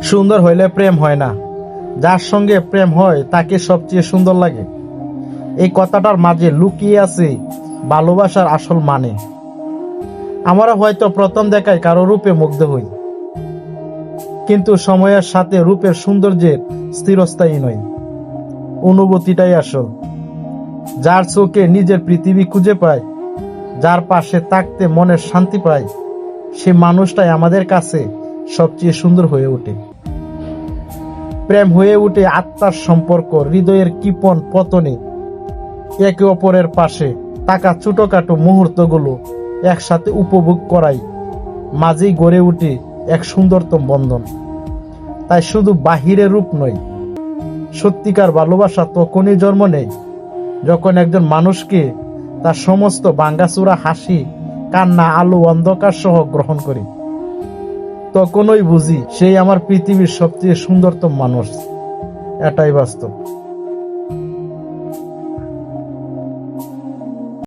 সুন্দর হইলে প্রেম হয় না, যার সঙ্গে প্রেম হয় তাকে সবচেয়ে সুন্দর লাগে। এই কথাটার মাঝে লুকিয়ে আছে ভালোবাসার আসল মানে। আমরা হয়তো প্রথম দেখায় কারো রূপে মুগ্ধ হই, কিন্তু সময়ের সাথে রূপের সৌন্দর্যের স্থিরস্থায়ী নয়, অনুভূতিটাই আসল। যার চোখে নিজের পৃথিবী খুঁজে পায়, যার পাশে থাকতে মনের শান্তি পায়, সে মানুষটাই আমাদের কাছে সবচেয়ে সুন্দর হয়ে ওঠে। প্রেম হয়ে ওঠে আত্মার সম্পর্ক, হৃদয়ের কৃপণ পতনে একে অপরের পাশে থাকা ছোটখাটো মুহূর্তগুলো একসাথে উপভোগ করাই মাঝেই গড়ে ওঠে এক সুন্দরতম বন্ধন। তাই শুধু বাহিরের রূপ নয়, সত্যিকার ভালোবাসা তখনই জন্ম নেয় যখন একজন মানুষকে তার সমস্ত ভাঙ্গাচোরা হাসি, কান্না, আলো, অন্ধকার সহ গ্রহণ করি। তখনই বুঝি সেই আমার পৃথিবীর সবচেয়ে সুন্দরতম মানুষ। এটাই বাস্তব।